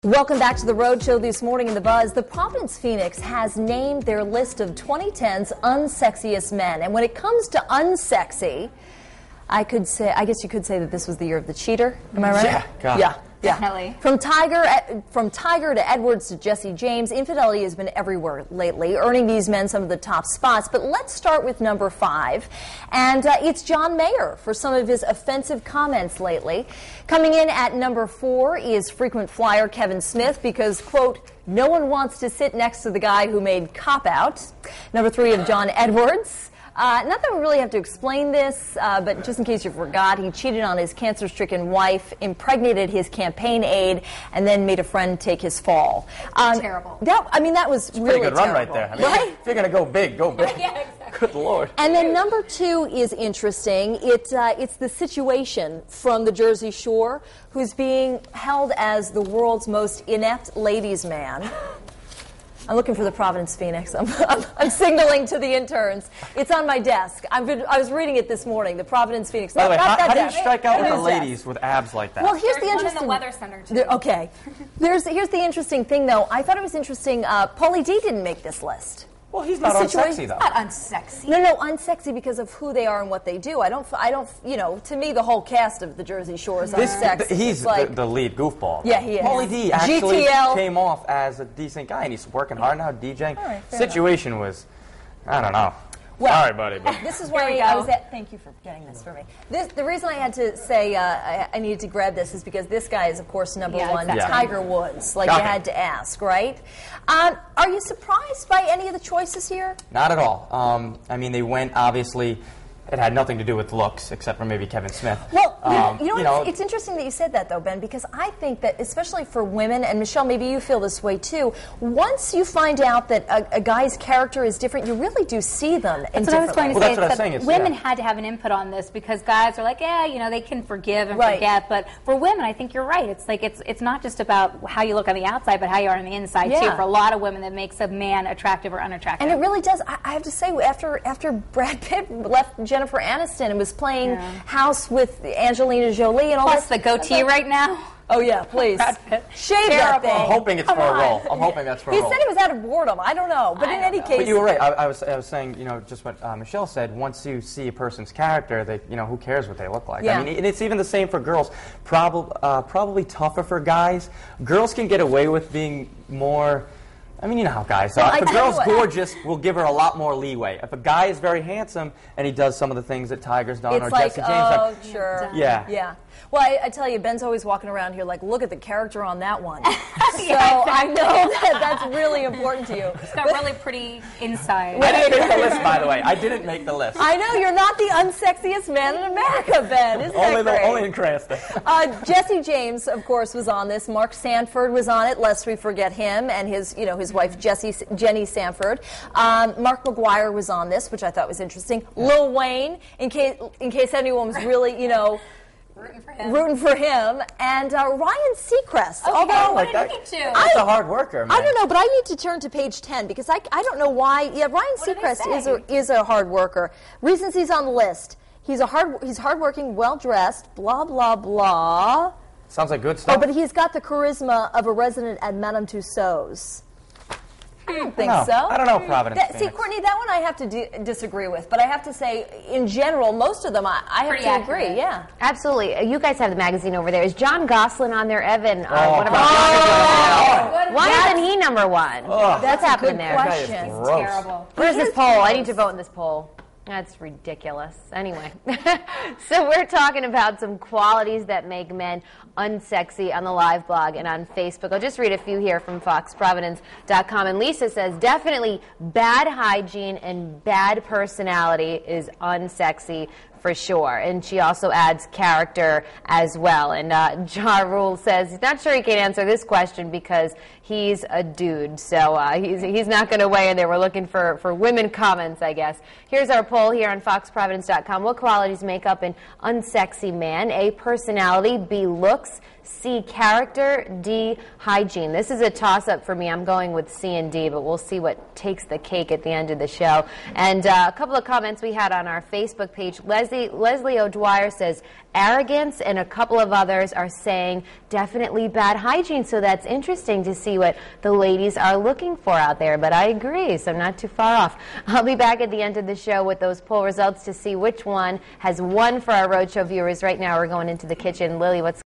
Welcome back to the Road Show this morning in the Buzz. The Providence Phoenix has named their list of 2010's unsexiest men. And when it comes to unsexy, I guess you could say that this was the year of the cheater. Am I right? Yeah, God. Yeah. Definitely. From Tiger to Edwards to Jesse James, infidelity has been everywhere lately, earning these men some of the top spots. But let's start with number 5, and it's John Mayer for some of his offensive comments lately. Coming in at number 4 is frequent flyer Kevin Smith because, quote, no one wants to sit next to the guy who made Cop Out. Number 3 of John Edwards. Not that we really have to explain this, but just in case you forgot, he cheated on his cancer-stricken wife, impregnated his campaign aide, and then made a friend take his fall. Terrible. That was really pretty good run right there. I mean, right? If you're going to go big, go big. Yeah, exactly. Good Lord. And then number 2 is interesting. It's the Situation from the Jersey Shore, who's being held as the world's most inept ladies' man. I'm looking for the Providence Phoenix. I'm signaling to the interns. It's on my desk. I was reading it this morning, the Providence Phoenix. By the way, not how do you desk. strike out with the His ladies desk. with abs like that? Well, here's the There's one interesting... in the Weather Center, too. Okay. Here's the interesting thing, though. I thought it was interesting. Pauly D didn't make this list. Well, he's not unsexy, though. Not unsexy. No, unsexy because of who they are and what they do. I don't, to me, the whole cast of the Jersey Shore is unsexy. He's like, the lead goofball. Yeah, he is. Pauly D actually GTL. came off as a decent guy, and he's working hard now, DJing. All right, fair Situation was, I don't know. Well, Sorry, buddy. But this is Here why we I go. was at. Thank you for getting this for me. The reason I had to say I needed to grab this is because this guy is, of course, number Yeah, 1, exactly. Tiger Woods. Like Shocking. you had to ask, right? Are you surprised by any of the choices here? Not at all. I mean, they went, obviously, it had nothing to do with looks, except for maybe Kevin Smith. Well, it's interesting that you said that, though, Ben, because I think that, especially for women, and Michelle, maybe you feel this way, too, once you find out that a guy's character is different, you really do see them in That's what I was going to Well, say. that's what I was except saying, women yeah. had to have an input on this because guys are like, they can forgive and Right. forget. But for women, I think you're right. It's like it's not just about how you look on the outside, but how you are on the inside Yeah. too. For a lot of women, that makes a man attractive or unattractive. And it really does. I have to say, after Brad Pitt left Jennifer Aniston and was playing house with Angelina Jolie and all Plus that. the goatee right now. Oh, yeah, please. Brad Pitt. Shave that Terrible. thing. I'm hoping it's for a role. I'm hoping that's for a He role. said it was out of boredom. I don't know. But in any case. But you were right. I was saying, just what Michelle said. Once you see a person's character, who cares what they look like? Yeah. I mean, and it's even the same for girls. Probably tougher for guys. Girls can get away with being more. I mean, you know how guys are. Well, If a I tell girl's you what, gorgeous, we'll give her a lot more leeway. If a guy is very handsome and he does some of the things that Tiger's done It's or like, Jesse James done, sure. Yeah. Yeah. Well, I tell you, Ben's always walking around here like, look at the character on that one. So Yeah, I know that that's really important to you. It's got really pretty inside. I didn't make the list, by the way. I didn't make the list. I know, you're not the unsexiest man in America, Ben. Isn't that great? Only in Cranston. Jesse James, of course, was on this. Mark Sanford was on it, lest we forget him, and his wife, Jenny Sanford. Mark McGuire was on this, which I thought was interesting. Lil Wayne, in case anyone was really, rooting for him, and Ryan Seacrest. Although, like that. too. That's a hard worker, man. I don't know, but I need to turn to page 10 because I don't know why. Yeah, Ryan What do they Seacrest say? is a hard worker. Reasons he's on the list: he's hardworking, well dressed, blah blah blah. Sounds like good stuff. Oh, but he's got the charisma of a resident at Madame Tussauds. I don't think so. I don't know, Providence. See, Phoenix. Courtney, that one I have to disagree with, but I have to say, in general, most of them I have Pretty to accurate. agree. Yeah. Absolutely. You guys have the magazine over there. Is John Gosselin on there, Evan? One of our Why isn't he number 1? Oh. What's happening good there? question. That is It's gross. terrible. Where's this poll? I need to vote in this poll. That's ridiculous. Anyway, so we're talking about some qualities that make men unsexy on the live blog and on Facebook. I'll just read a few here from foxprovidence.com. And Lisa says, definitely bad hygiene and bad personality is unsexy for sure. And she also adds character as well. And Ja Rule says he's not sure he can answer this question because he's a dude. So he's not going to weigh in there. We're looking for women comments, I guess. Here's our poll here on foxprovidence.com. What qualities make up an unsexy man? A, personality. B, looks. C, character, D, hygiene. This is a toss-up for me. I'm going with C and D, but we'll see what takes the cake at the end of the show. And a couple of comments we had on our Facebook page. Leslie O'Dwyer says arrogance, and a couple of others are saying definitely bad hygiene. So that's interesting to see what the ladies are looking for out there. But I agree, so I'm not too far off. I'll be back at the end of the show with those poll results to see which one has won for our Roadshow viewers. Right now we're going into the kitchen. Lily, what's